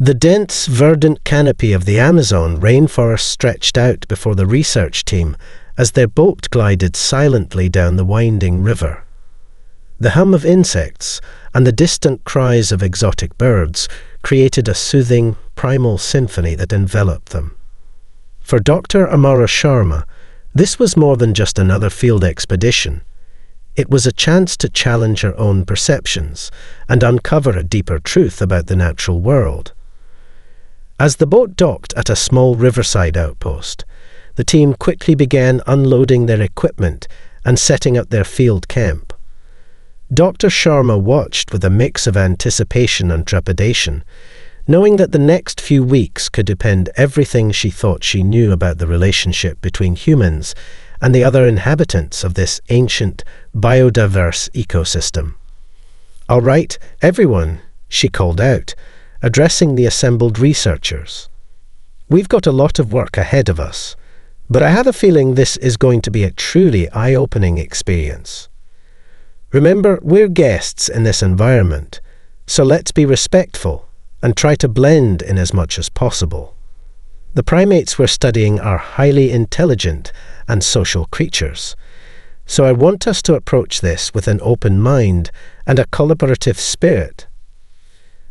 The dense, verdant canopy of the Amazon rainforest stretched out before the research team as their boat glided silently down the winding river. The hum of insects and the distant cries of exotic birds created a soothing, primal symphony that enveloped them. For Dr. Amara Sharma, this was more than just another field expedition. It was a chance to challenge her own perceptions and uncover a deeper truth about the natural world. As the boat docked at a small riverside outpost, the team quickly began unloading their equipment and setting up their field camp. Dr. Sharma watched with a mix of anticipation and trepidation, knowing that the next few weeks could depend everything she thought she knew about the relationship between humans and the other inhabitants of this ancient, biodiverse ecosystem. "All right, everyone," she called out, addressing the assembled researchers. "We've got a lot of work ahead of us, but I have a feeling this is going to be a truly eye-opening experience. Remember, we're guests in this environment, so let's be respectful and try to blend in as much as possible. The primates we're studying are highly intelligent and social creatures, so I want us to approach this with an open mind and a collaborative spirit."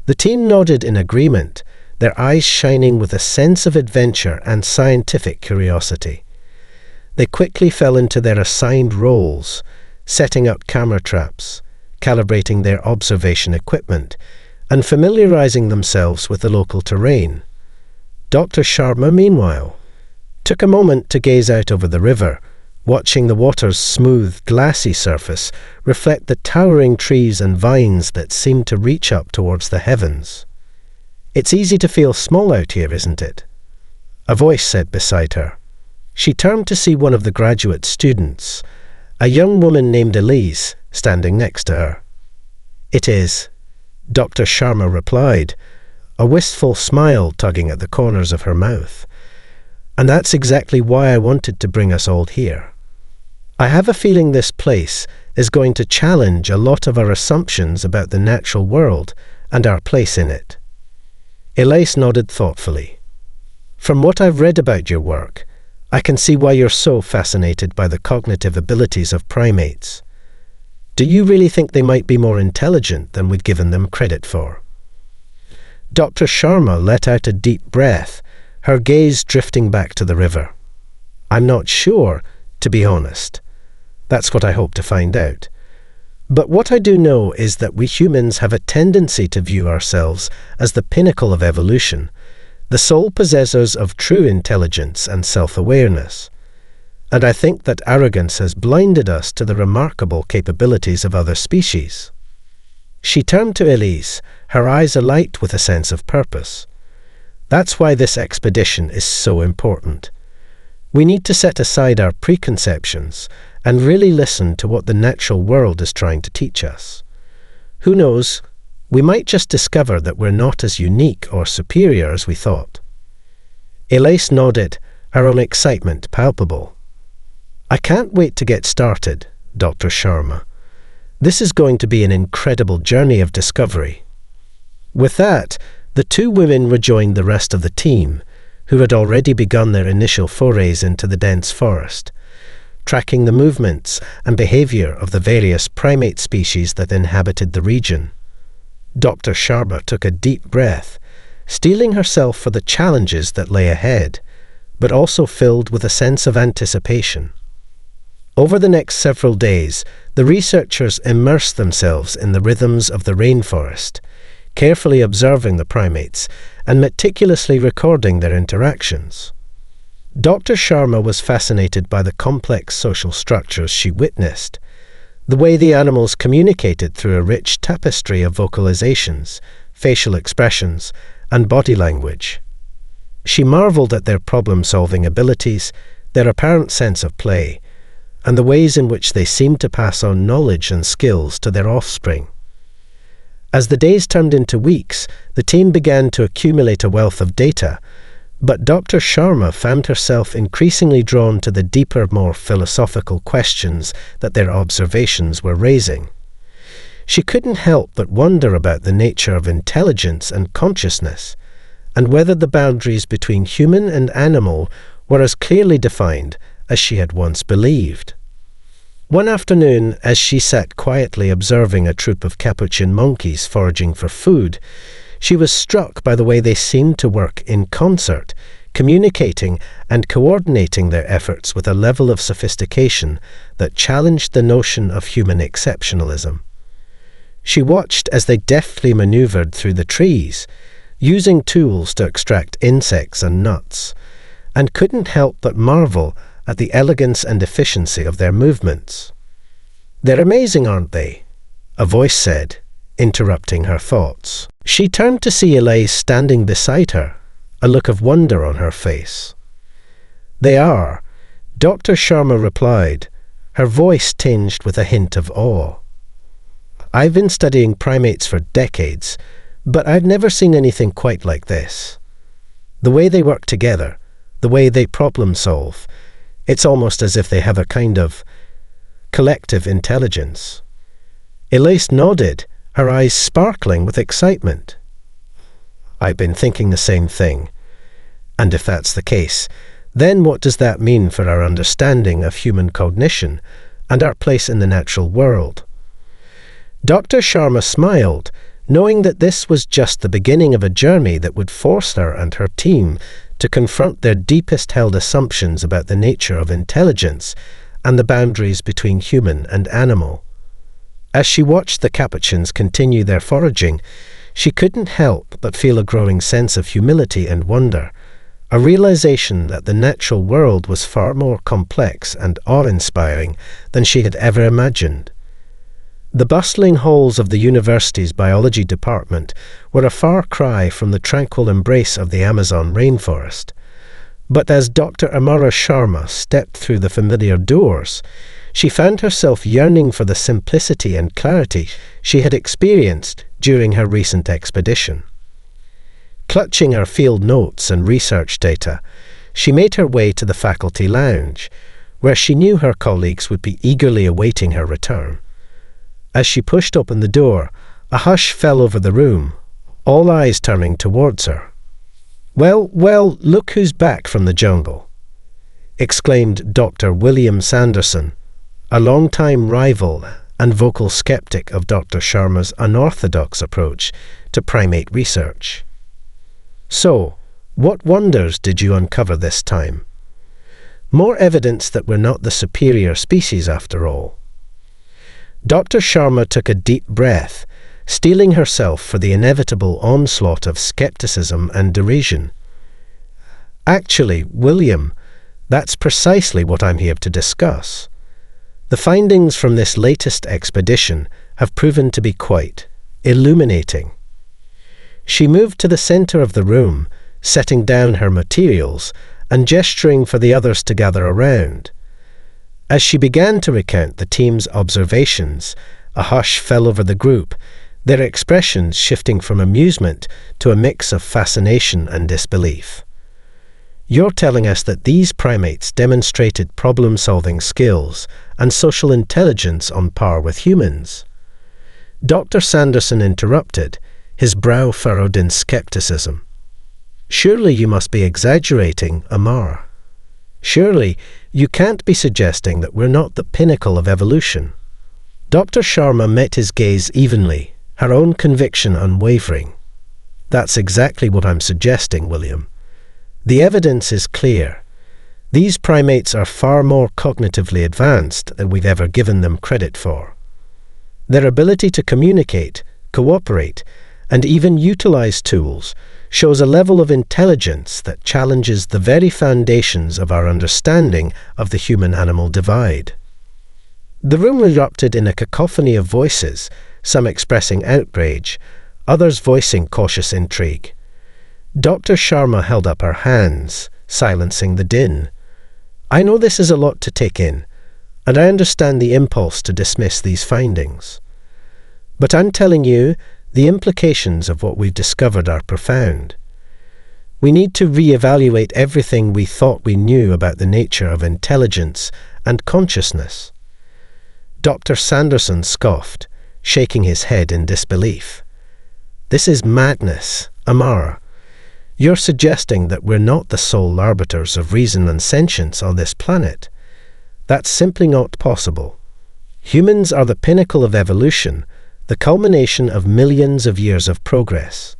The team nodded in agreement, their eyes shining with a sense of adventure and scientific curiosity. They quickly fell into their assigned roles, setting up camera traps, calibrating their observation equipment, and familiarizing themselves with the local terrain. Dr. Sharma, meanwhile, took a moment to gaze out over the river, watching the water's smooth, glassy surface reflect the towering trees and vines that seemed to reach up towards the heavens. "It's easy to feel small out here, isn't it?" a voice said beside her. She turned to see one of the graduate students, a young woman named Elise, standing next to her. "It is," Dr. Sharma replied, a wistful smile tugging at the corners of her mouth. "And that's exactly why I wanted to bring us all here. I have a feeling this place is going to challenge a lot of our assumptions about the natural world and our place in it." Elise nodded thoughtfully. "From what I've read about your work, I can see why you're so fascinated by the cognitive abilities of primates. Do you really think they might be more intelligent than we'd given them credit for?" Dr. Sharma let out a deep breath, her gaze drifting back to the river. "I'm not sure, to be honest. That's what I hope to find out. But what I do know is that we humans have a tendency to view ourselves as the pinnacle of evolution, the sole possessors of true intelligence and self-awareness. And I think that arrogance has blinded us to the remarkable capabilities of other species." She turned to Elise, her eyes alight with a sense of purpose. "That's why this expedition is so important. We need to set aside our preconceptions and really listen to what the natural world is trying to teach us. Who knows, we might just discover that we're not as unique or superior as we thought." Elise nodded, her own excitement palpable. "I can't wait to get started, Dr. Sharma. This is going to be an incredible journey of discovery." With that, the two women rejoined the rest of the team, who had already begun their initial forays into the dense forest, tracking the movements and behavior of the various primate species that inhabited the region. Dr. Sharma took a deep breath, steeling herself for the challenges that lay ahead, but also filled with a sense of anticipation. Over the next several days, the researchers immersed themselves in the rhythms of the rainforest, carefully observing the primates and meticulously recording their interactions. Dr. Sharma was fascinated by the complex social structures she witnessed, the way the animals communicated through a rich tapestry of vocalizations, facial expressions, and body language. She marveled at their problem-solving abilities, their apparent sense of play, and the ways in which they seemed to pass on knowledge and skills to their offspring. As the days turned into weeks, the team began to accumulate a wealth of data, but Dr. Sharma found herself increasingly drawn to the deeper, more philosophical questions that their observations were raising. She couldn't help but wonder about the nature of intelligence and consciousness, and whether the boundaries between human and animal were as clearly defined as she had once believed. One afternoon, as she sat quietly observing a troop of capuchin monkeys foraging for food, she was struck by the way they seemed to work in concert, communicating and coordinating their efforts with a level of sophistication that challenged the notion of human exceptionalism. She watched as they deftly maneuvered through the trees, using tools to extract insects and nuts, and couldn't help but marvel at the elegance and efficiency of their movements. "They're amazing, aren't they?" a voice said, interrupting her thoughts. She turned to see Elise standing beside her, a look of wonder on her face. "They are," Dr. Sharma replied, her voice tinged with a hint of awe. "I've been studying primates for decades, but I've never seen anything quite like this. The way they work together, the way they problem solve, it's almost as if they have a kind of collective intelligence." Elise nodded, her eyes sparkling with excitement. "I've been thinking the same thing. And if that's the case, then what does that mean for our understanding of human cognition and our place in the natural world?" Dr. Sharma smiled, knowing that this was just the beginning of a journey that would force her and her team to confront their deepest held assumptions about the nature of intelligence and the boundaries between human and animal. As she watched the capuchins continue their foraging, she couldn't help but feel a growing sense of humility and wonder, a realization that the natural world was far more complex and awe-inspiring than she had ever imagined. The bustling halls of the university's biology department were a far cry from the tranquil embrace of the Amazon rainforest. But as Dr. Amara Sharma stepped through the familiar doors, she found herself yearning for the simplicity and clarity she had experienced during her recent expedition. Clutching her field notes and research data, she made her way to the faculty lounge, where she knew her colleagues would be eagerly awaiting her return. As she pushed open the door, a hush fell over the room, all eyes turning towards her. Well, look who's back from the jungle," exclaimed Dr. William Sanderson, a long-time rival and vocal skeptic of Dr. Sharma's unorthodox approach to primate research. "So, what wonders did you uncover this time? More evidence that we're not the superior species after all." Dr. Sharma took a deep breath, steeling herself for the inevitable onslaught of skepticism and derision. "Actually, William, that's precisely what I'm here to discuss. The findings from this latest expedition have proven to be quite illuminating." She moved to the center of the room, setting down her materials and gesturing for the others to gather around. As she began to recount the team's observations, a hush fell over the group, their expressions shifting from amusement to a mix of fascination and disbelief. "You're telling us that these primates demonstrated problem-solving skills and social intelligence on par with humans?" Dr. Sanderson interrupted, his brow furrowed in skepticism. "Surely you must be exaggerating, Amar. Surely you can't be suggesting that we're not the pinnacle of evolution." Dr. Sharma met his gaze evenly, her own conviction unwavering. "That's exactly what I'm suggesting, William. The evidence is clear. These primates are far more cognitively advanced than we've ever given them credit for. Their ability to communicate, cooperate, and even utilize tools shows a level of intelligence that challenges the very foundations of our understanding of the human-animal divide." The room erupted in a cacophony of voices, some expressing outrage, others voicing cautious intrigue. Dr. Sharma held up her hands, silencing the din. "I know this is a lot to take in, and I understand the impulse to dismiss these findings. But I'm telling you, the implications of what we've discovered are profound. We need to re-evaluate everything we thought we knew about the nature of intelligence and consciousness." Dr. Sanderson scoffed, shaking his head in disbelief. "This is madness, Amara. You're suggesting that we're not the sole arbiters of reason and sentience on this planet. That's simply not possible. Humans are the pinnacle of evolution, the culmination of millions of years of progress.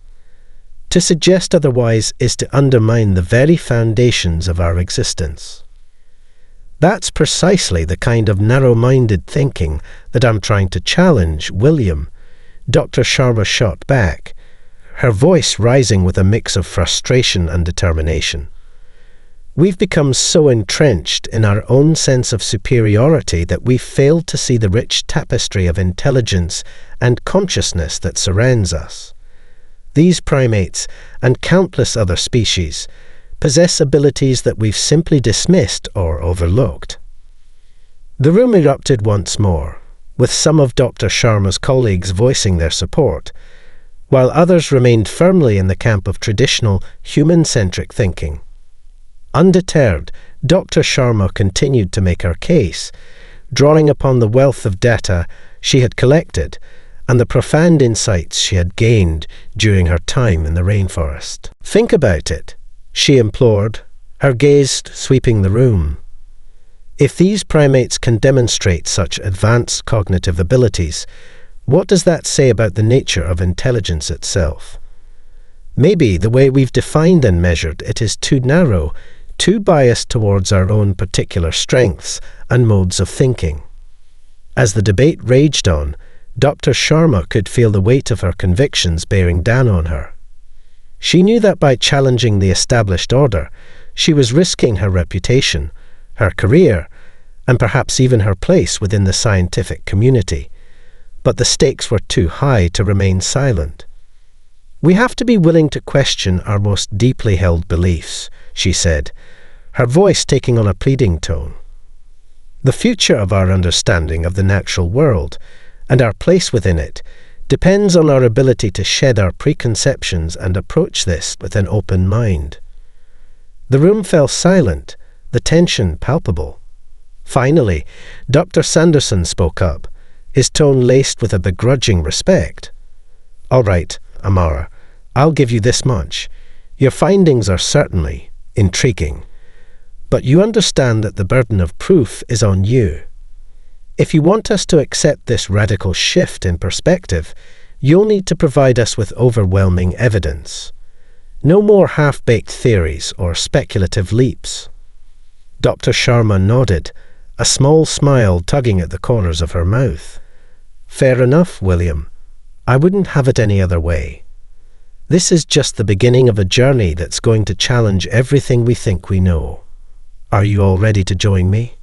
To suggest otherwise is to undermine the very foundations of our existence. That's precisely the kind of narrow-minded thinking that I'm trying to challenge, William, Dr. Sharma shot back, her voice rising with a mix of frustration and determination. We've become so entrenched in our own sense of superiority that we've failed to see the rich tapestry of intelligence and consciousness that surrounds us. These primates, and countless other species, possess abilities that we've simply dismissed or overlooked. The room erupted once more, with some of Dr. Sharma's colleagues voicing their support, while others remained firmly in the camp of traditional, human-centric thinking. Undeterred, Dr. Sharma continued to make her case, drawing upon the wealth of data she had collected and the profound insights she had gained during her time in the rainforest. "Think about it," she implored, her gaze sweeping the room. "If these primates can demonstrate such advanced cognitive abilities, what does that say about the nature of intelligence itself? Maybe the way we've defined and measured it is too narrow, too biased towards our own particular strengths and modes of thinking." As the debate raged on, Dr. Sharma could feel the weight of her convictions bearing down on her. She knew that by challenging the established order, she was risking her reputation, her career, and perhaps even her place within the scientific community. But the stakes were too high to remain silent. "We have to be willing to question our most deeply held beliefs," she said, her voice taking on a pleading tone. "The future of our understanding of the natural world and our place within it depends on our ability to shed our preconceptions and approach this with an open mind." The room fell silent, the tension palpable. Finally, Dr. Sanderson spoke up, his tone laced with a begrudging respect. "All right, Amara, I'll give you this much. Your findings are certainly intriguing, but you understand that the burden of proof is on you. If you want us to accept this radical shift in perspective, you'll need to provide us with overwhelming evidence. No more half-baked theories or speculative leaps." Dr. Sharma nodded, a small smile tugging at the corners of her mouth. "Fair enough, William. I wouldn't have it any other way. This is just the beginning of a journey that's going to challenge everything we think we know. Are you all ready to join me?"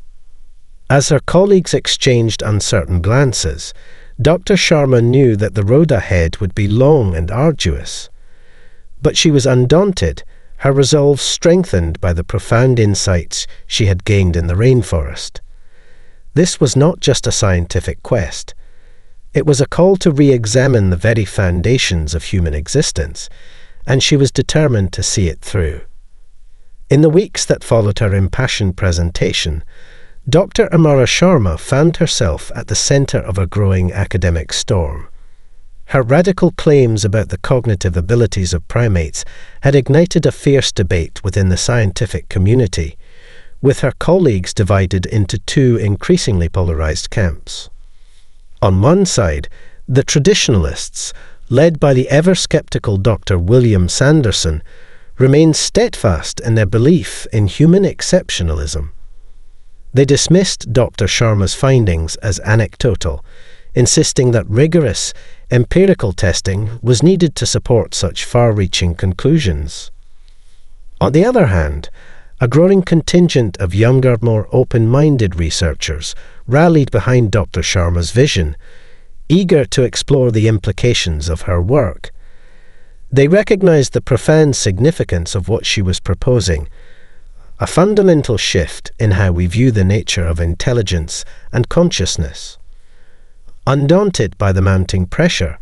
As her colleagues exchanged uncertain glances, Dr. Sharma knew that the road ahead would be long and arduous. But she was undaunted, her resolve strengthened by the profound insights she had gained in the rainforest. This was not just a scientific quest. It was a call to re-examine the very foundations of human existence, and she was determined to see it through. In the weeks that followed her impassioned presentation, Dr. Amara Sharma found herself at the center of a growing academic storm. Her radical claims about the cognitive abilities of primates had ignited a fierce debate within the scientific community, with her colleagues divided into two increasingly polarized camps. On one side, the traditionalists, led by the ever-skeptical Dr. William Sanderson, remained steadfast in their belief in human exceptionalism. They dismissed Dr. Sharma's findings as anecdotal, insisting that rigorous, empirical testing was needed to support such far-reaching conclusions. On the other hand, a growing contingent of younger, more open-minded researchers rallied behind Dr. Sharma's vision, eager to explore the implications of her work. They recognized the profound significance of what she was proposing, a fundamental shift in how we view the nature of intelligence and consciousness. Undaunted by the mounting pressure,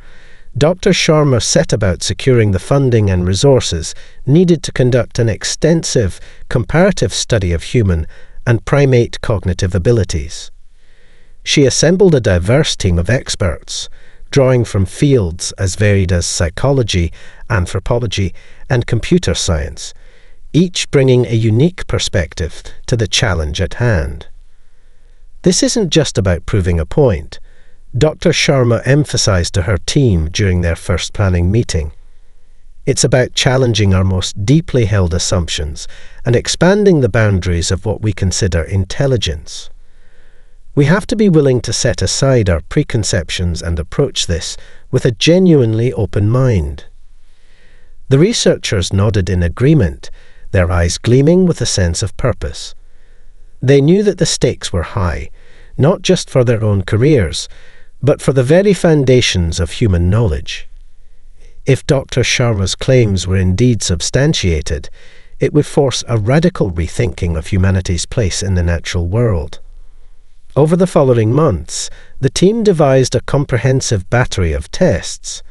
Dr. Sharma set about securing the funding and resources needed to conduct an extensive comparative study of human and primate cognitive abilities. She assembled a diverse team of experts, drawing from fields as varied as psychology, anthropology, and computer science, each bringing a unique perspective to the challenge at hand. This isn't just about proving a point. Dr. Sharma emphasized to her team during their first planning meeting. It's about challenging our most deeply held assumptions and expanding the boundaries of what we consider intelligence. We have to be willing to set aside our preconceptions and approach this with a genuinely open mind. The researchers nodded in agreement, their eyes gleaming with a sense of purpose. They knew that the stakes were high, not just for their own careers, but for the very foundations of human knowledge. If Dr. Sharma's claims were indeed substantiated, it would force a radical rethinking of humanity's place in the natural world. Over the following months, the team devised a comprehensive battery of tests,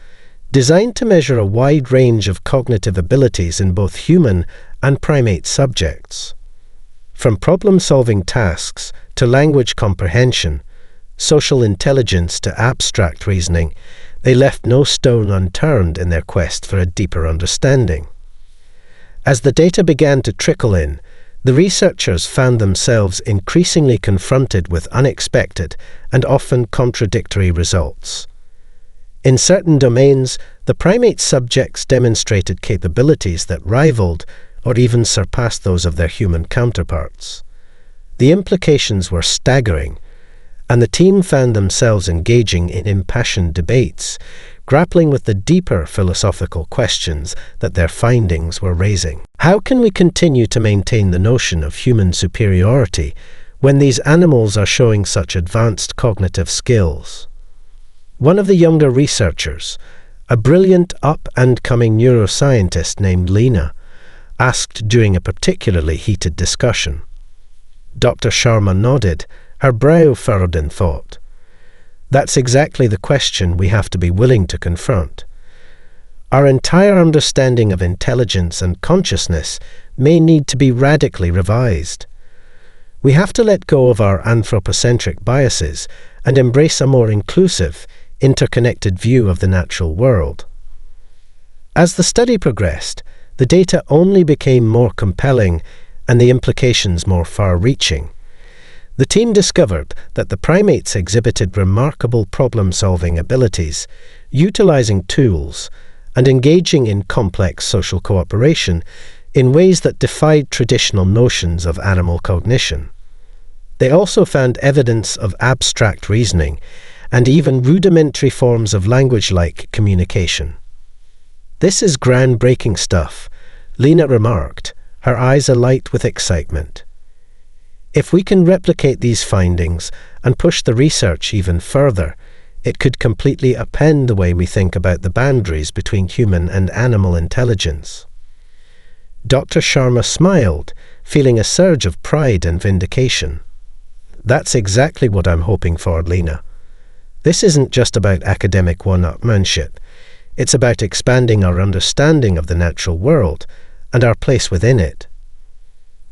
designed to measure a wide range of cognitive abilities in both human and primate subjects. From problem-solving tasks to language comprehension, social intelligence to abstract reasoning, they left no stone unturned in their quest for a deeper understanding. As the data began to trickle in, the researchers found themselves increasingly confronted with unexpected and often contradictory results. In certain domains, the primate subjects demonstrated capabilities that rivaled or even surpassed those of their human counterparts. The implications were staggering, and the team found themselves engaging in impassioned debates, grappling with the deeper philosophical questions that their findings were raising. How can we continue to maintain the notion of human superiority when these animals are showing such advanced cognitive skills? One of the younger researchers, a brilliant up-and-coming neuroscientist named Lena, asked during a particularly heated discussion. Dr. Sharma nodded, her brow furrowed in thought. That's exactly the question we have to be willing to confront. Our entire understanding of intelligence and consciousness may need to be radically revised. We have to let go of our anthropocentric biases and embrace a more inclusive, interconnected view of the natural world. As the study progressed, the data only became more compelling and the implications more far-reaching. The team discovered that the primates exhibited remarkable problem-solving abilities, utilizing tools and engaging in complex social cooperation in ways that defied traditional notions of animal cognition. They also found evidence of abstract reasoning and even rudimentary forms of language-like communication. "This is groundbreaking stuff," Lena remarked, her eyes alight with excitement. If we can replicate these findings and push the research even further, it could completely upend the way we think about the boundaries between human and animal intelligence. Dr. Sharma smiled, feeling a surge of pride and vindication. "That's exactly what I'm hoping for, Lena. This isn't just about academic one-upmanship. It's about expanding our understanding of the natural world and our place within it.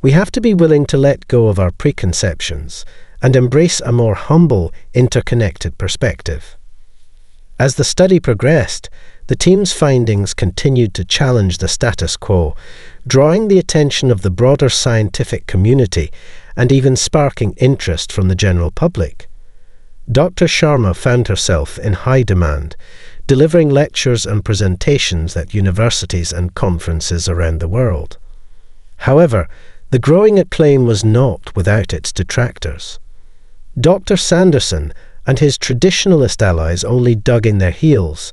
We have to be willing to let go of our preconceptions and embrace a more humble, interconnected perspective." As the study progressed, the team's findings continued to challenge the status quo, drawing the attention of the broader scientific community and even sparking interest from the general public. Dr. Sharma found herself in high demand, delivering lectures and presentations at universities and conferences around the world. However, the growing acclaim was not without its detractors. Dr. Sanderson and his traditionalist allies only dug in their heels,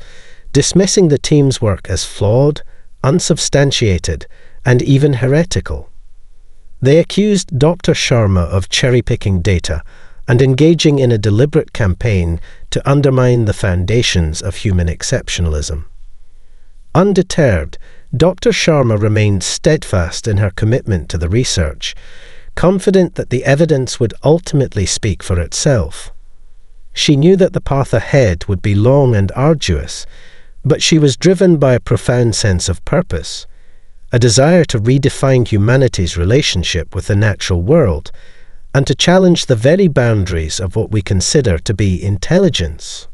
dismissing the team's work as flawed, unsubstantiated, and even heretical. They accused Dr. Sharma of cherry-picking data and engaging in a deliberate campaign to undermine the foundations of human exceptionalism. Undeterred, Dr. Sharma remained steadfast in her commitment to the research, confident that the evidence would ultimately speak for itself. She knew that the path ahead would be long and arduous, but she was driven by a profound sense of purpose, a desire to redefine humanity's relationship with the natural world, and to challenge the very boundaries of what we consider to be intelligence.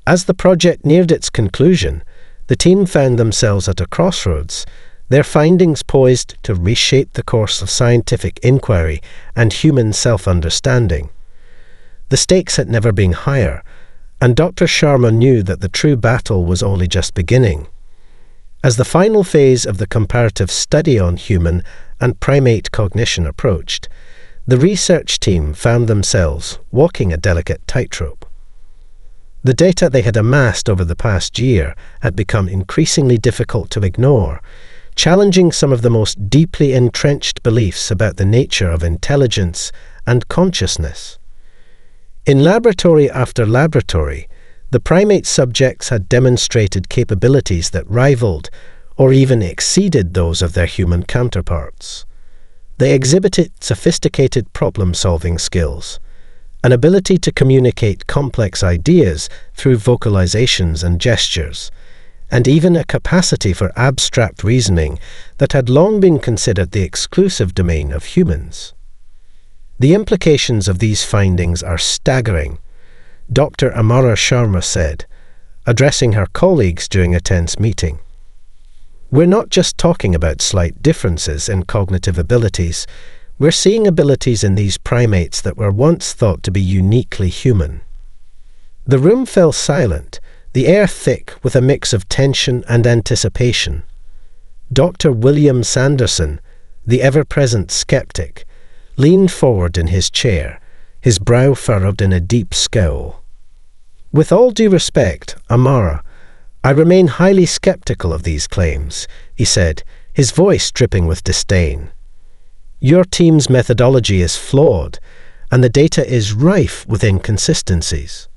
As the project neared its conclusion, the team found themselves at a crossroads, their findings poised to reshape the course of scientific inquiry and human self-understanding. The stakes had never been higher, and Dr. Sharma knew that the true battle was only just beginning. As the final phase of the comparative study on human and primate cognition approached, the research team found themselves walking a delicate tightrope. The data they had amassed over the past year had become increasingly difficult to ignore, challenging some of the most deeply entrenched beliefs about the nature of intelligence and consciousness. In laboratory after laboratory, the primate subjects had demonstrated capabilities that rivaled or even exceeded those of their human counterparts. They exhibited sophisticated problem-solving skills, an ability to communicate complex ideas through vocalizations and gestures, and even a capacity for abstract reasoning that had long been considered the exclusive domain of humans. The implications of these findings are staggering, Dr. Amara Sharma said, addressing her colleagues during a tense meeting. We're not just talking about slight differences in cognitive abilities, we're seeing abilities in these primates that were once thought to be uniquely human. The room fell silent, the air thick with a mix of tension and anticipation. Dr. William Sanderson, the ever-present skeptic, leaned forward in his chair, his brow furrowed in a deep scowl. With all due respect, Amara, I remain highly skeptical of these claims, he said, his voice dripping with disdain. Your team's methodology is flawed, and the data is rife with inconsistencies.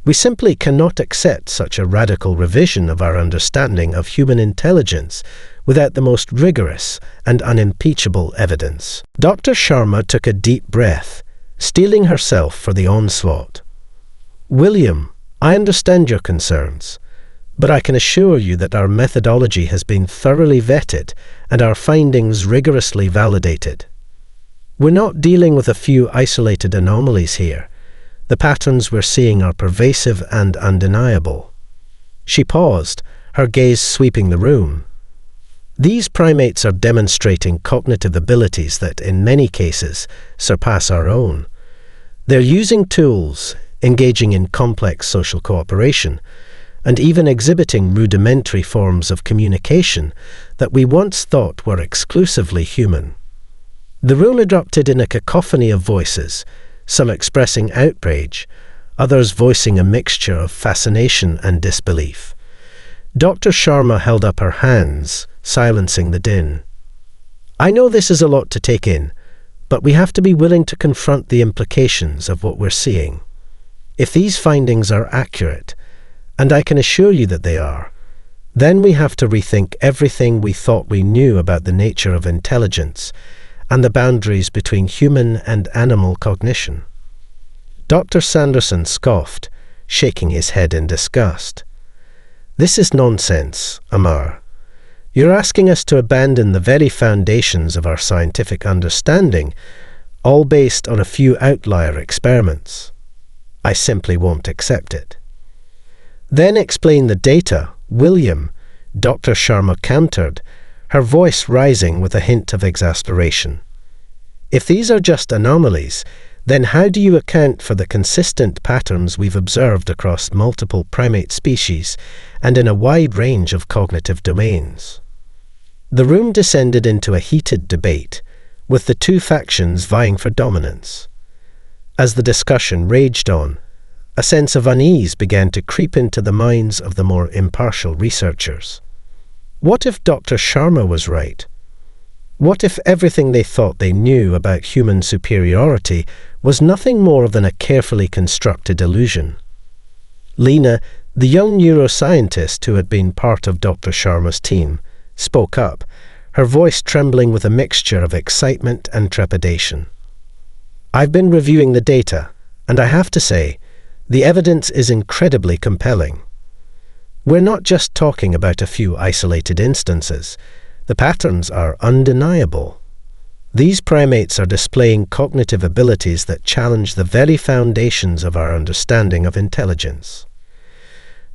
We simply cannot accept such a radical revision of our understanding of human intelligence without the most rigorous and unimpeachable evidence. Dr. Sharma took a deep breath, steeling herself for the onslaught. William, I understand your concerns, but I can assure you that our methodology has been thoroughly vetted and our findings rigorously validated. We're not dealing with a few isolated anomalies here. The patterns we're seeing are pervasive and undeniable. She paused, her gaze sweeping the room. These primates are demonstrating cognitive abilities that, in many cases, surpass our own. They're using tools, engaging in complex social cooperation, and even exhibiting rudimentary forms of communication that we once thought were exclusively human. The room erupted in a cacophony of voices, some expressing outrage, others voicing a mixture of fascination and disbelief. Dr. Sharma held up her hands, silencing the din. I know this is a lot to take in, but we have to be willing to confront the implications of what we're seeing. If these findings are accurate, and I can assure you that they are, then we have to rethink everything we thought we knew about the nature of intelligence and the boundaries between human and animal cognition. Dr. Sanderson scoffed, shaking his head in disgust. This is nonsense, Amar. You're asking us to abandon the very foundations of our scientific understanding, all based on a few outlier experiments. I simply won't accept it. Then explain the data, William, Dr. Sharma countered, her voice rising with a hint of exasperation. If these are just anomalies, then how do you account for the consistent patterns we've observed across multiple primate species and in a wide range of cognitive domains? The room descended into a heated debate, with the two factions vying for dominance. As the discussion raged on, a sense of unease began to creep into the minds of the more impartial researchers. What if Dr. Sharma was right? What if everything they thought they knew about human superiority was nothing more than a carefully constructed illusion? Lena, the young neuroscientist who had been part of Dr. Sharma's team, spoke up, her voice trembling with a mixture of excitement and trepidation. I've been reviewing the data, and I have to say, the evidence is incredibly compelling. We're not just talking about a few isolated instances. The patterns are undeniable. These primates are displaying cognitive abilities that challenge the very foundations of our understanding of intelligence.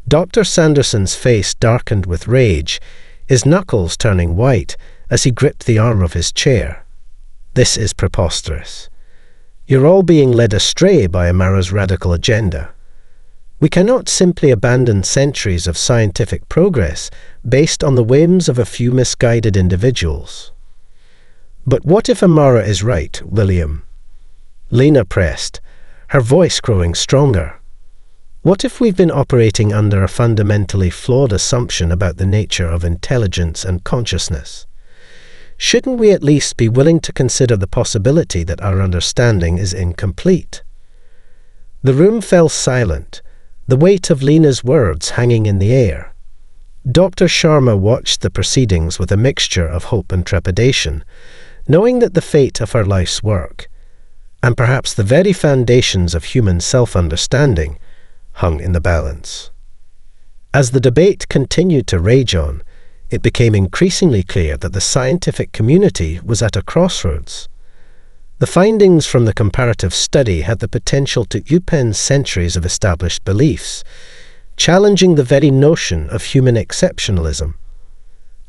Dr. Sanderson's face darkened with rage, his knuckles turning white as he gripped the arm of his chair. This is preposterous. You're all being led astray by Amara's radical agenda. We cannot simply abandon centuries of scientific progress based on the whims of a few misguided individuals. But what if Amara is right, William? Lena pressed, her voice growing stronger. What if we've been operating under a fundamentally flawed assumption about the nature of intelligence and consciousness? Shouldn't we at least be willing to consider the possibility that our understanding is incomplete? The room fell silent, the weight of Lena's words hanging in the air. Dr. Sharma watched the proceedings with a mixture of hope and trepidation, knowing that the fate of her life's work, and perhaps the very foundations of human self-understanding, hung in the balance. As the debate continued to rage on, it became increasingly clear that the scientific community was at a crossroads. The findings from the comparative study had the potential to upend centuries of established beliefs, challenging the very notion of human exceptionalism.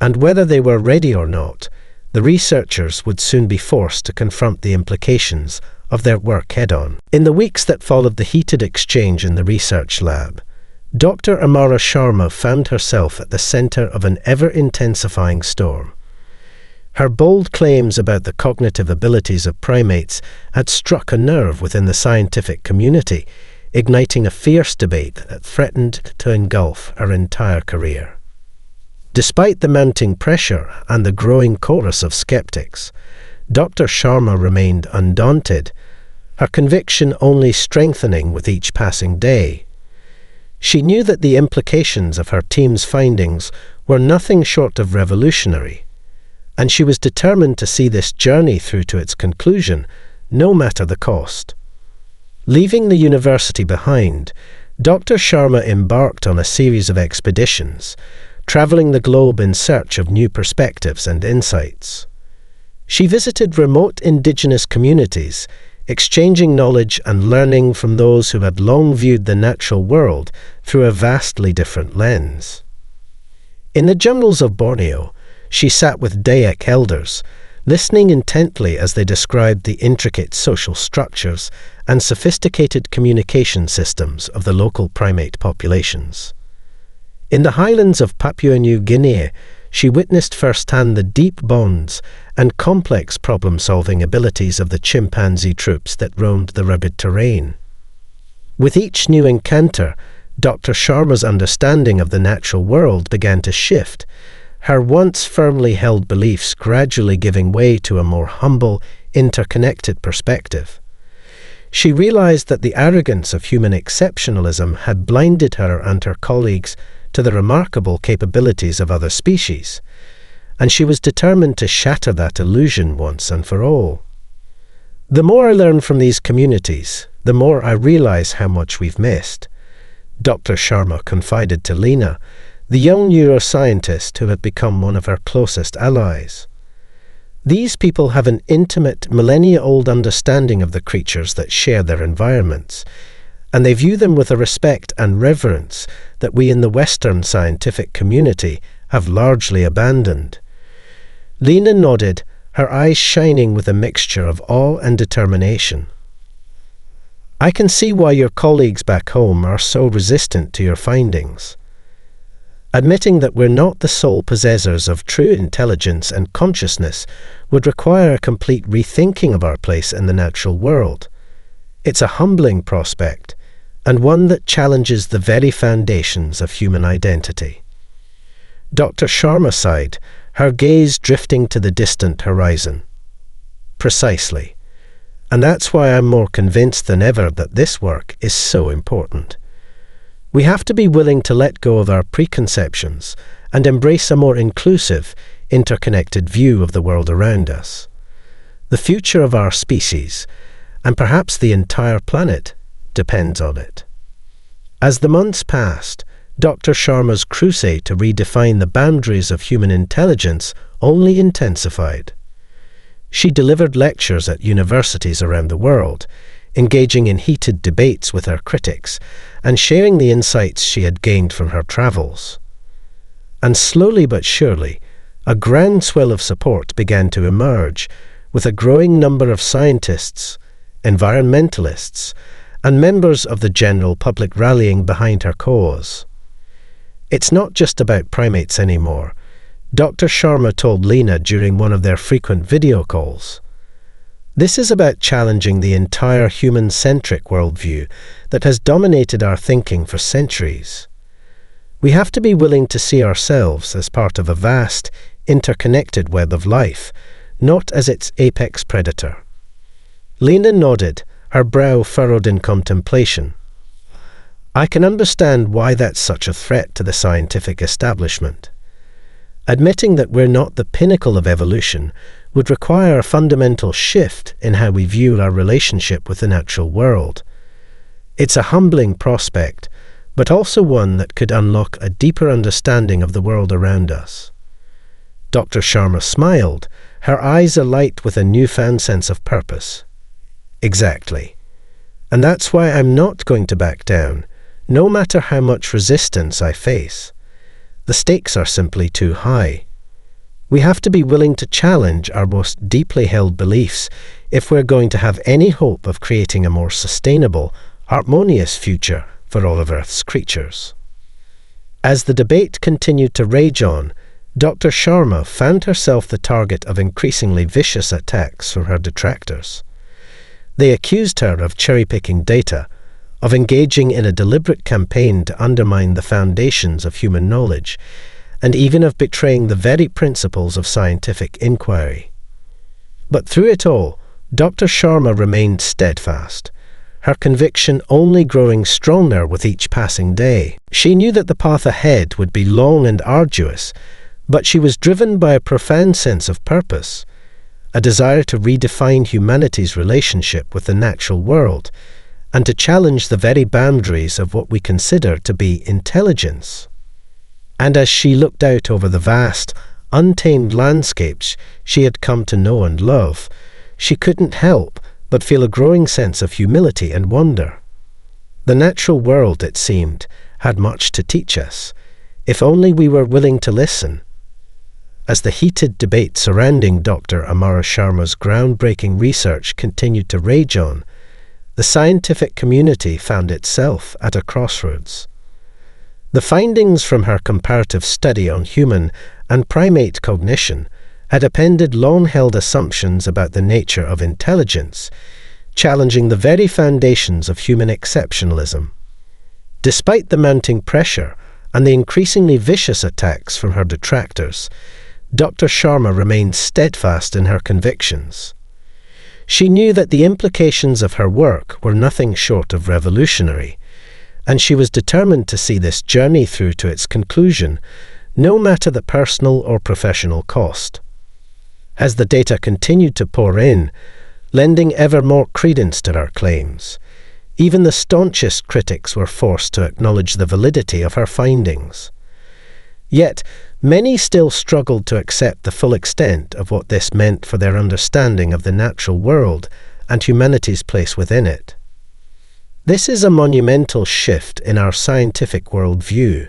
And whether they were ready or not, the researchers would soon be forced to confront the implications of their work head-on. In the weeks that followed the heated exchange in the research lab, Dr. Amara Sharma found herself at the center of an ever-intensifying storm. Her bold claims about the cognitive abilities of primates had struck a nerve within the scientific community, igniting a fierce debate that threatened to engulf her entire career. Despite the mounting pressure and the growing chorus of skeptics, Dr. Sharma remained undaunted, her conviction only strengthening with each passing day. She knew that the implications of her team's findings were nothing short of revolutionary, and she was determined to see this journey through to its conclusion, no matter the cost. Leaving the university behind, Dr. Sharma embarked on a series of expeditions, traveling the globe in search of new perspectives and insights. She visited remote indigenous communities, exchanging knowledge and learning from those who had long viewed the natural world through a vastly different lens. In the jungles of Borneo, she sat with Dayak elders, listening intently as they described the intricate social structures and sophisticated communication systems of the local primate populations. In the highlands of Papua New Guinea, she witnessed firsthand the deep bonds and complex problem-solving abilities of the chimpanzee troops that roamed the rugged terrain. With each new encounter, Dr. Sharma's understanding of the natural world began to shift, her once firmly held beliefs gradually giving way to a more humble, interconnected perspective. She realized that the arrogance of human exceptionalism had blinded her and her colleagues to the remarkable capabilities of other species, and she was determined to shatter that illusion once and for all. The more I learn from these communities, the more I realize how much we've missed, Dr. Sharma confided to Lena, the young neuroscientist who had become one of her closest allies. These people have an intimate, millennia-old understanding of the creatures that share their environments, and they view them with a respect and reverence that we in the Western scientific community have largely abandoned. Lena nodded, her eyes shining with a mixture of awe and determination. I can see why your colleagues back home are so resistant to your findings. Admitting that we're not the sole possessors of true intelligence and consciousness would require a complete rethinking of our place in the natural world. It's a humbling prospect, and one that challenges the very foundations of human identity. Dr. Sharma sighed, her gaze drifting to the distant horizon. Precisely. And that's why I'm more convinced than ever that this work is so important. We have to be willing to let go of our preconceptions and embrace a more inclusive, interconnected view of the world around us. The future of our species, and perhaps the entire planet, depends on it. As the months passed, Dr. Sharma's crusade to redefine the boundaries of human intelligence only intensified. She delivered lectures at universities around the world, engaging in heated debates with her critics, and sharing the insights she had gained from her travels. And slowly but surely, a groundswell of support began to emerge, with a growing number of scientists, environmentalists, and members of the general public rallying behind her cause. It's not just about primates anymore, Dr. Sharma told Lena during one of their frequent video calls. This is about challenging the entire human-centric worldview that has dominated our thinking for centuries. We have to be willing to see ourselves as part of a vast, interconnected web of life, not as its apex predator. Lena nodded, her brow furrowed in contemplation. I can understand why that's such a threat to the scientific establishment. Admitting that we're not the pinnacle of evolution would require a fundamental shift in how we view our relationship with the natural world. It's a humbling prospect, but also one that could unlock a deeper understanding of the world around us. Dr. Sharma smiled, her eyes alight with a newfound sense of purpose. Exactly. And that's why I'm not going to back down, no matter how much resistance I face. The stakes are simply too high. We have to be willing to challenge our most deeply held beliefs if we're going to have any hope of creating a more sustainable, harmonious future for all of Earth's creatures. As the debate continued to rage on, Dr. Sharma found herself the target of increasingly vicious attacks from her detractors. They accused her of cherry-picking data, of engaging in a deliberate campaign to undermine the foundations of human knowledge, and even of betraying the very principles of scientific inquiry. But through it all, Dr. Sharma remained steadfast, her conviction only growing stronger with each passing day. She knew that the path ahead would be long and arduous, but she was driven by a profound sense of purpose, a desire to redefine humanity's relationship with the natural world, and to challenge the very boundaries of what we consider to be intelligence. And as she looked out over the vast, untamed landscapes she had come to know and love, she couldn't help but feel a growing sense of humility and wonder. The natural world, it seemed, had much to teach us, if only we were willing to listen. As the heated debate surrounding Dr. Amara Sharma's groundbreaking research continued to rage on, the scientific community found itself at a crossroads. The findings from her comparative study on human and primate cognition had appended long-held assumptions about the nature of intelligence, challenging the very foundations of human exceptionalism. Despite the mounting pressure and the increasingly vicious attacks from her detractors, Dr. Sharma remained steadfast in her convictions. She knew that the implications of her work were nothing short of revolutionary, and she was determined to see this journey through to its conclusion, no matter the personal or professional cost. As the data continued to pour in, lending ever more credence to her claims, even the staunchest critics were forced to acknowledge the validity of her findings. Yet, many still struggled to accept the full extent of what this meant for their understanding of the natural world and humanity's place within it. This is a monumental shift in our scientific worldview.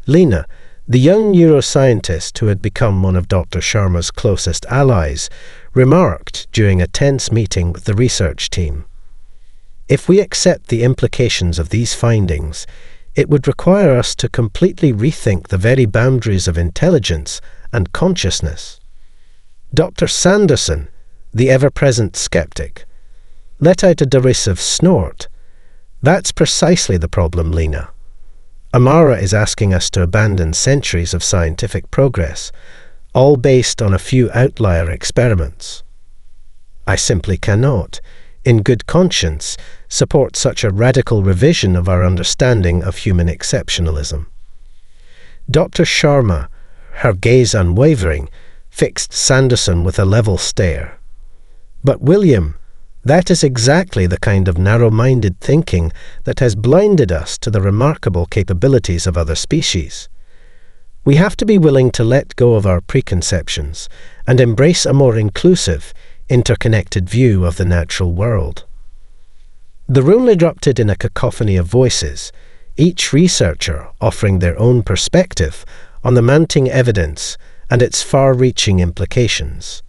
Lena, the young neuroscientist who had become one of Dr. Sharma's closest allies, remarked during a tense meeting with the research team. If we accept the implications of these findings, it would require us to completely rethink the very boundaries of intelligence and consciousness. Dr. Sanderson, the ever-present skeptic, let out a derisive snort. That's precisely the problem, Lena. Amara is asking us to abandon centuries of scientific progress, all based on a few outlier experiments. I simply cannot, in good conscience, support such a radical revision of our understanding of human exceptionalism. Dr. Sharma, her gaze unwavering, fixed Sanderson with a level stare. But William, that is exactly the kind of narrow-minded thinking that has blinded us to the remarkable capabilities of other species. We have to be willing to let go of our preconceptions and embrace a more inclusive, interconnected view of the natural world. The room erupted in a cacophony of voices, each researcher offering their own perspective on the mounting evidence and its far-reaching implications.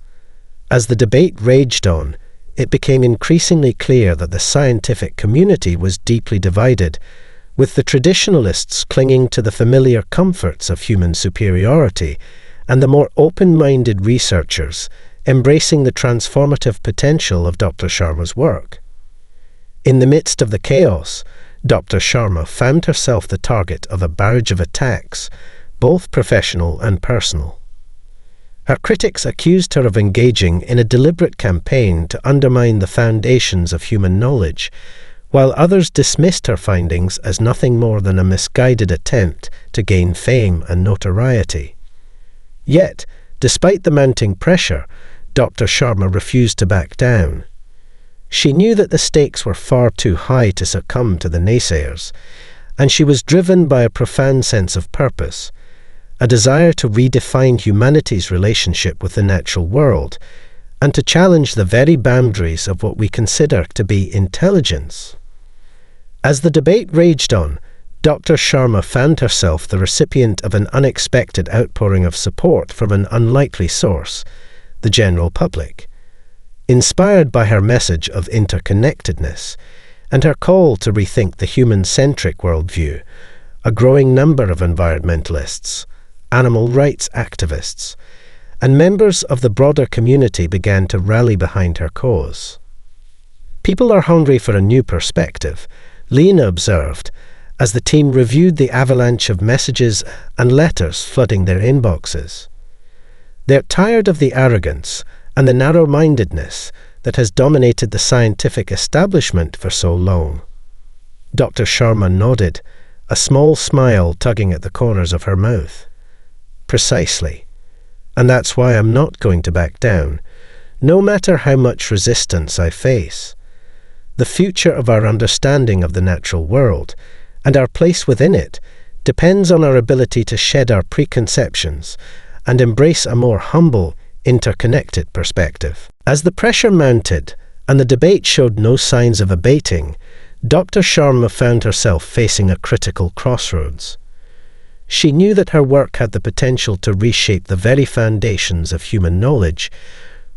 As the debate raged on, it became increasingly clear that the scientific community was deeply divided, with the traditionalists clinging to the familiar comforts of human superiority and the more open-minded researchers embracing the transformative potential of Dr. Sharma's work. In the midst of the chaos, Dr. Sharma found herself the target of a barrage of attacks, both professional and personal. Her critics accused her of engaging in a deliberate campaign to undermine the foundations of human knowledge, while others dismissed her findings as nothing more than a misguided attempt to gain fame and notoriety. Yet, despite the mounting pressure, Dr. Sharma refused to back down. She knew that the stakes were far too high to succumb to the naysayers, and she was driven by a profound sense of purpose, a desire to redefine humanity's relationship with the natural world, and to challenge the very boundaries of what we consider to be intelligence. As the debate raged on, Dr. Sharma found herself the recipient of an unexpected outpouring of support from an unlikely source, the general public. Inspired by her message of interconnectedness and her call to rethink the human-centric worldview, a growing number of environmentalists, animal rights activists, and members of the broader community began to rally behind her cause. "People are hungry for a new perspective," Lena observed, as the team reviewed the avalanche of messages and letters flooding their inboxes. "They're tired of the arrogance and the narrow-mindedness that has dominated the scientific establishment for so long." Dr. Sharma nodded, a small smile tugging at the corners of her mouth. "Precisely. And that's why I'm not going to back down, no matter how much resistance I face. The future of our understanding of the natural world and our place within it depends on our ability to shed our preconceptions and embrace a more humble, interconnected perspective." As the pressure mounted and the debate showed no signs of abating, Dr. Sharma found herself facing a critical crossroads. She knew that her work had the potential to reshape the very foundations of human knowledge,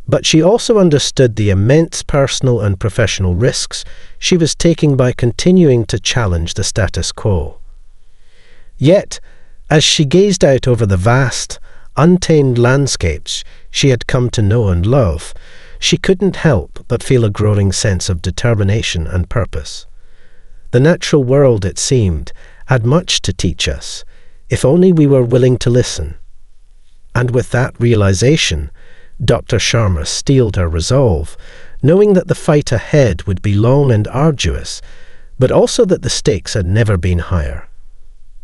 but she also understood the immense personal and professional risks she was taking by continuing to challenge the status quo. Yet, as she gazed out over the vast, untamed landscapes she had come to know and love, she couldn't help but feel a growing sense of determination and purpose. The natural world, it seemed, had much to teach us, if only we were willing to listen. And with that realization, Dr. Sharma steeled her resolve, knowing that the fight ahead would be long and arduous, but also that the stakes had never been higher.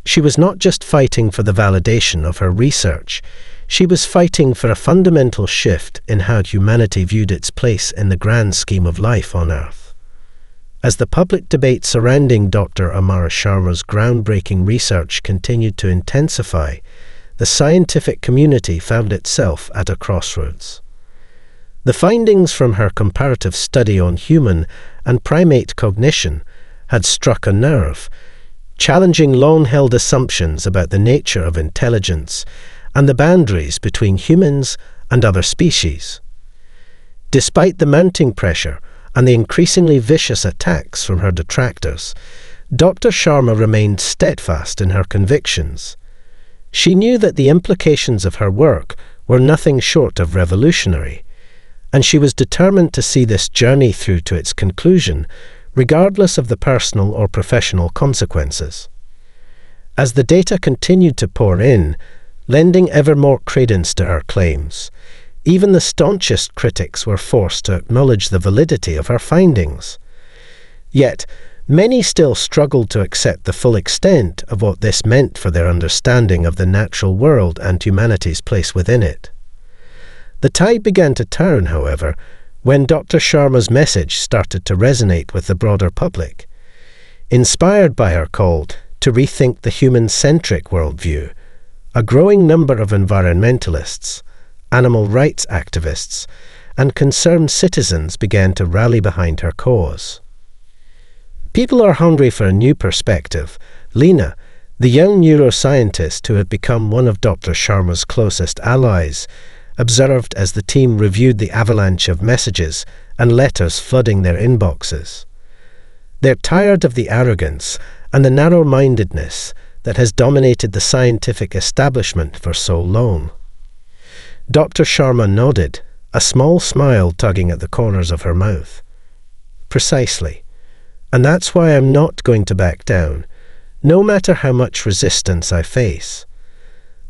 She was not just fighting for the validation of her research, she was fighting for a fundamental shift in how humanity viewed its place in the grand scheme of life on Earth. As the public debate surrounding Dr. Amara Sharma's groundbreaking research continued to intensify, the scientific community found itself at a crossroads. The findings from her comparative study on human and primate cognition had struck a nerve, challenging long-held assumptions about the nature of intelligence and the boundaries between humans and other species. Despite the mounting pressure and the increasingly vicious attacks from her detractors, Dr. Sharma remained steadfast in her convictions. She knew that the implications of her work were nothing short of revolutionary, and she was determined to see this journey through to its conclusion, regardless of the personal or professional consequences. As the data continued to pour in, lending ever more credence to her claims, even the staunchest critics were forced to acknowledge the validity of her findings. Yet, many still struggled to accept the full extent of what this meant for their understanding of the natural world and humanity's place within it. The tide began to turn, however, when Dr. Sharma's message started to resonate with the broader public. Inspired by her call to rethink the human-centric worldview, a growing number of environmentalists, animal rights activists, and concerned citizens began to rally behind her cause. People are hungry for a new perspective. Lena, the young neuroscientist who had become one of Dr. Sharma's closest allies, observed as the team reviewed the avalanche of messages and letters flooding their inboxes. They're tired of the arrogance and the narrow-mindedness that has dominated the scientific establishment for so long. Dr. Sharma nodded, a small smile tugging at the corners of her mouth. Precisely. And that's why I'm not going to back down, no matter how much resistance I face.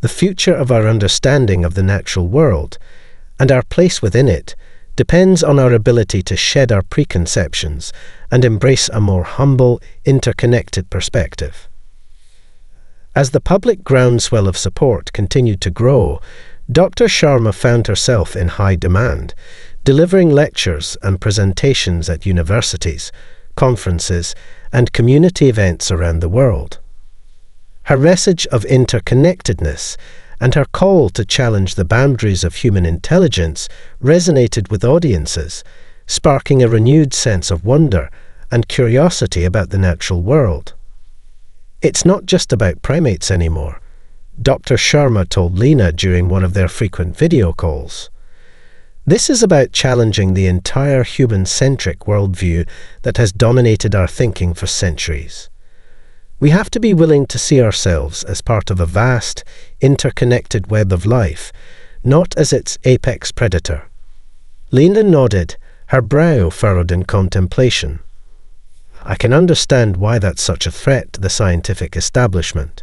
The future of our understanding of the natural world, and our place within it, depends on our ability to shed our preconceptions and embrace a more humble, interconnected perspective. As the public groundswell of support continued to grow, Dr. Sharma found herself in high demand, delivering lectures and presentations at universities, conferences, and community events around the world. Her message of interconnectedness and her call to challenge the boundaries of human intelligence resonated with audiences, sparking a renewed sense of wonder and curiosity about the natural world. It's not just about primates anymore, Dr. Sharma told Lena during one of their frequent video calls. This is about challenging the entire human-centric worldview that has dominated our thinking for centuries. We have to be willing to see ourselves as part of a vast, interconnected web of life, not as its apex predator. Lena nodded, her brow furrowed in contemplation. I can understand why that's such a threat to the scientific establishment.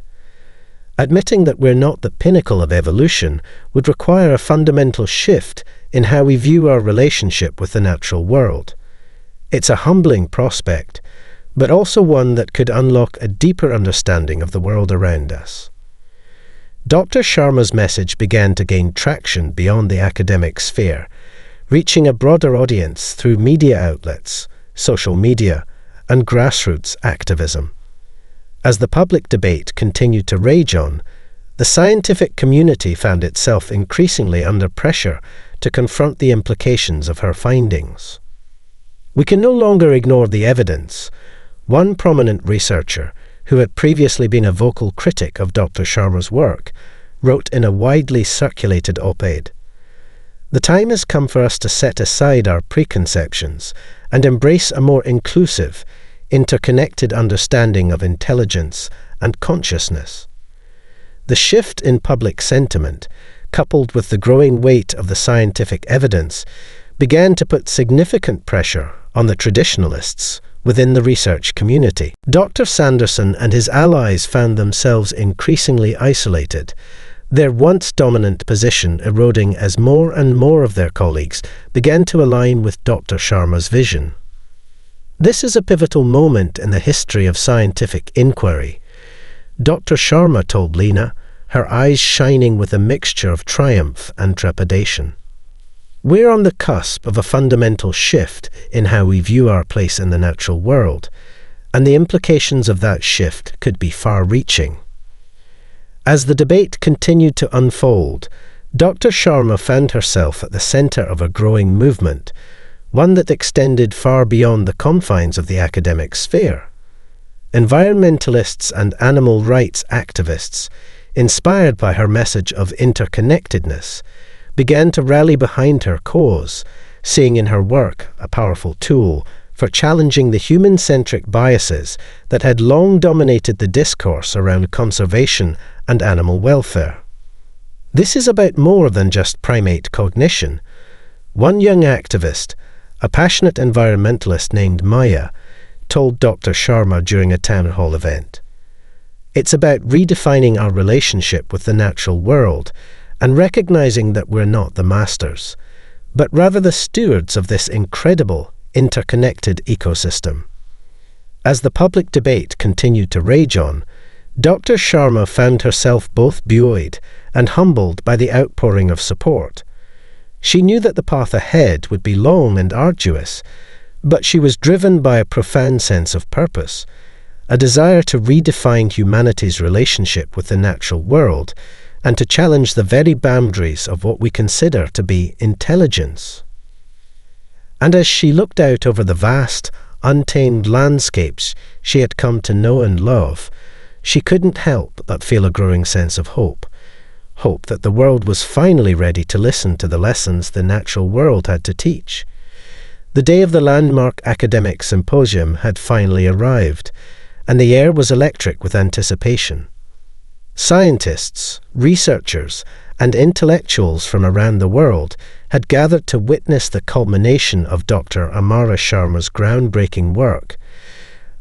Admitting that we're not the pinnacle of evolution would require a fundamental shift in how we view our relationship with the natural world. It's a humbling prospect, but also one that could unlock a deeper understanding of the world around us. Dr. Sharma's message began to gain traction beyond the academic sphere, reaching a broader audience through media outlets, social media, and grassroots activism. As the public debate continued to rage on, the scientific community found itself increasingly under pressure to confront the implications of her findings. We can no longer ignore the evidence. One prominent researcher, who had previously been a vocal critic of Dr. Sharma's work, wrote in a widely circulated op-ed, "The time has come for us to set aside our preconceptions and embrace a more inclusive, interconnected understanding of intelligence and consciousness." The shift in public sentiment, coupled with the growing weight of the scientific evidence, began to put significant pressure on the traditionalists within the research community. Dr. Sanderson and his allies found themselves increasingly isolated, their once dominant position eroding as more and more of their colleagues began to align with Dr. Sharma's vision. This is a pivotal moment in the history of scientific inquiry. Dr. Sharma told Lena, her eyes shining with a mixture of triumph and trepidation. We're on the cusp of a fundamental shift in how we view our place in the natural world, and the implications of that shift could be far-reaching. As the debate continued to unfold, Dr. Sharma found herself at the center of a growing movement, one that extended far beyond the confines of the academic sphere. Environmentalists and animal rights activists, inspired by her message of interconnectedness, began to rally behind her cause, seeing in her work a powerful tool for challenging the human-centric biases that had long dominated the discourse around conservation and animal welfare. This is about more than just primate cognition. One young activist, a passionate environmentalist named Maya, told Dr. Sharma during a town hall event, "It's about redefining our relationship with the natural world and recognizing that we're not the masters, but rather the stewards of this incredible, interconnected ecosystem." As the public debate continued to rage on, Dr. Sharma found herself both buoyed and humbled by the outpouring of support. She knew that the path ahead would be long and arduous, but she was driven by a profound sense of purpose, a desire to redefine humanity's relationship with the natural world and to challenge the very boundaries of what we consider to be intelligence. And as she looked out over the vast, untamed landscapes she had come to know and love, she couldn't help but feel a growing sense of hope. Hope that the world was finally ready to listen to the lessons the natural world had to teach. The day of the landmark academic symposium had finally arrived, and the air was electric with anticipation. Scientists, researchers, and intellectuals from around the world had gathered to witness the culmination of Dr. Amara Sharma's groundbreaking work,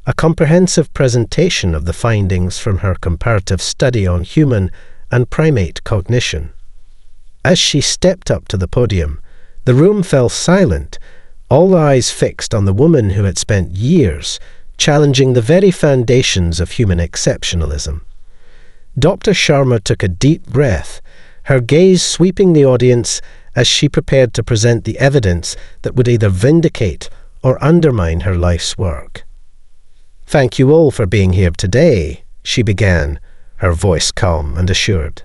a comprehensive presentation of the findings from her comparative study on human and primate cognition. As she stepped up to the podium, the room fell silent, all eyes fixed on the woman who had spent years challenging the very foundations of human exceptionalism. Dr. Sharma took a deep breath, her gaze sweeping the audience as she prepared to present the evidence that would either vindicate or undermine her life's work. "Thank you all for being here today," she began, her voice calm and assured.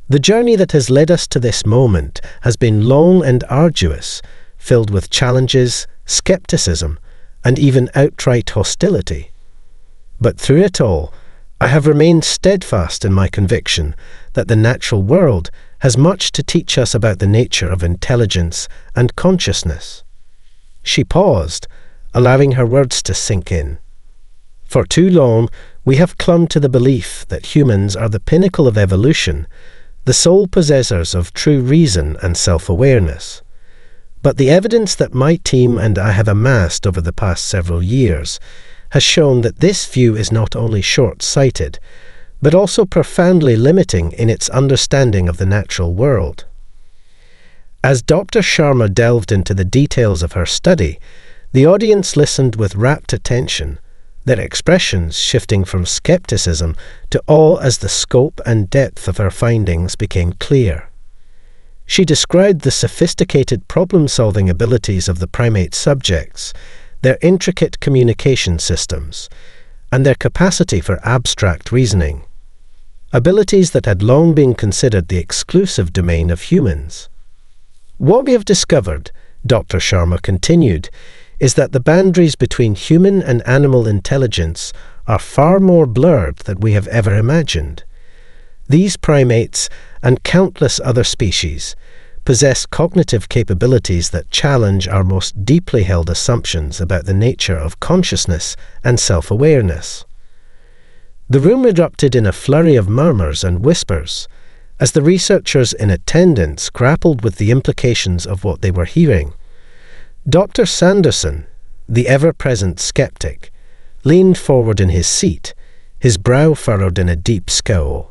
"The journey that has led us to this moment has been long and arduous, filled with challenges, skepticism, and even outright hostility. But through it all, I have remained steadfast in my conviction that the natural world has much to teach us about the nature of intelligence and consciousness." She paused, allowing her words to sink in. "For too long, we have clung to the belief that humans are the pinnacle of evolution, the sole possessors of true reason and self-awareness. But the evidence that my team and I have amassed over the past several years has shown that this view is not only short-sighted, but also profoundly limiting in its understanding of the natural world." As Dr. Sharma delved into the details of her study, the audience listened with rapt attention, their expressions shifting from skepticism to awe as the scope and depth of her findings became clear. She described the sophisticated problem-solving abilities of the primate subjects, their intricate communication systems, and their capacity for abstract reasoning, abilities that had long been considered the exclusive domain of humans. "What we have discovered," Dr. Sharma continued, "is that the boundaries between human and animal intelligence are far more blurred than we have ever imagined. These primates, and countless other species, possess cognitive capabilities that challenge our most deeply held assumptions about the nature of consciousness and self-awareness." The room erupted in a flurry of murmurs and whispers, as the researchers in attendance grappled with the implications of what they were hearing. Dr. Sanderson, the ever-present skeptic, leaned forward in his seat, his brow furrowed in a deep scowl.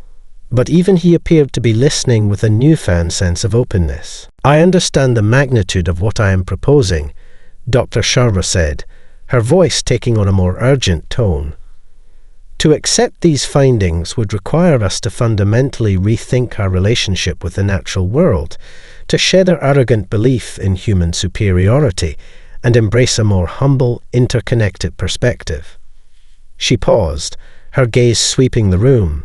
But even he appeared to be listening with a newfound sense of openness. "I understand the magnitude of what I am proposing," Dr. Sharma said, her voice taking on a more urgent tone. "To accept these findings would require us to fundamentally rethink our relationship with the natural world, to shed our arrogant belief in human superiority, and embrace a more humble, interconnected perspective." She paused, her gaze sweeping the room.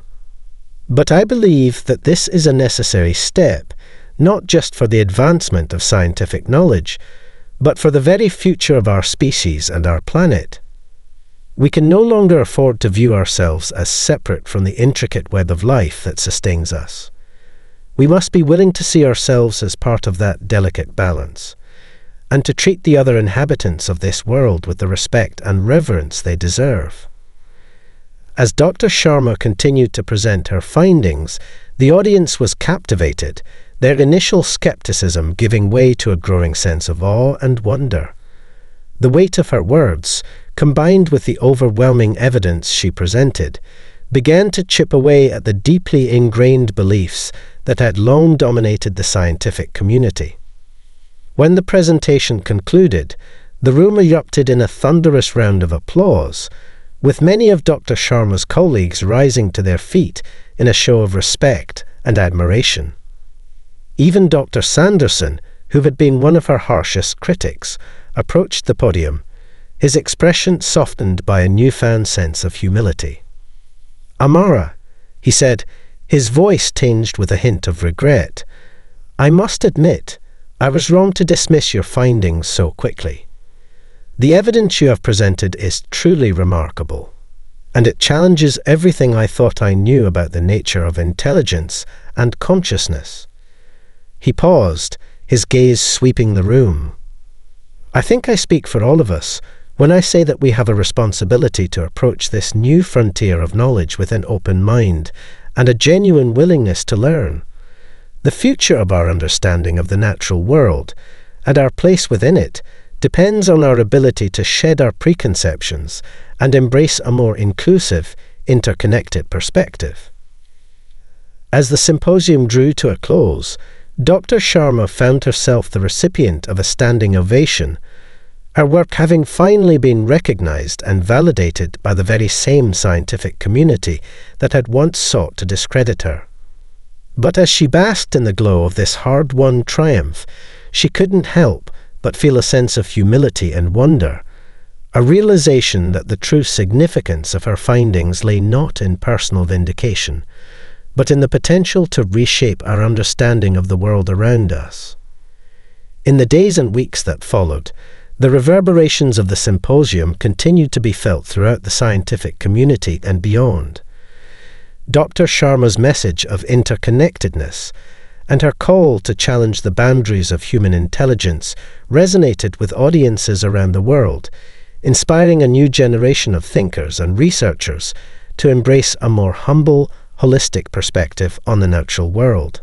"But I believe that this is a necessary step, not just for the advancement of scientific knowledge, but for the very future of our species and our planet. We can no longer afford to view ourselves as separate from the intricate web of life that sustains us. We must be willing to see ourselves as part of that delicate balance, and to treat the other inhabitants of this world with the respect and reverence they deserve." As Dr. Sharma continued to present her findings, the audience was captivated, their initial skepticism giving way to a growing sense of awe and wonder. The weight of her words, combined with the overwhelming evidence she presented, began to chip away at the deeply ingrained beliefs that had long dominated the scientific community. When the presentation concluded, the room erupted in a thunderous round of applause, with many of Dr. Sharma's colleagues rising to their feet in a show of respect and admiration. Even Dr. Sanderson, who had been one of her harshest critics, approached the podium, his expression softened by a newfound sense of humility. "Amara," he said, his voice tinged with a hint of regret, "I must admit, I was wrong to dismiss your findings so quickly. The evidence you have presented is truly remarkable, and it challenges everything I thought I knew about the nature of intelligence and consciousness." He paused, his gaze sweeping the room. "I think I speak for all of us when I say that we have a responsibility to approach this new frontier of knowledge with an open mind and a genuine willingness to learn. The future of our understanding of the natural world and our place within it depends on our ability to shed our preconceptions and embrace a more inclusive, interconnected perspective." As the symposium drew to a close, Dr. Sharma found herself the recipient of a standing ovation, her work having finally been recognized and validated by the very same scientific community that had once sought to discredit her. But as she basked in the glow of this hard-won triumph, she couldn't help but feel a sense of humility and wonder, a realization that the true significance of her findings lay not in personal vindication, but in the potential to reshape our understanding of the world around us. In the days and weeks that followed, the reverberations of the symposium continued to be felt throughout the scientific community and beyond. Dr. Sharma's message of interconnectedness and her call to challenge the boundaries of human intelligence resonated with audiences around the world, inspiring a new generation of thinkers and researchers to embrace a more humble, holistic perspective on the natural world.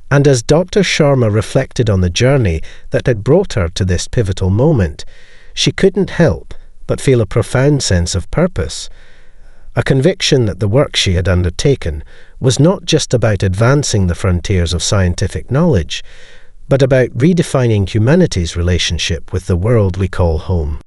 And as Dr. Sharma reflected on the journey that had brought her to this pivotal moment, she couldn't help but feel a profound sense of purpose, a conviction that the work she had undertaken was not just about advancing the frontiers of scientific knowledge, but about redefining humanity's relationship with the world we call home.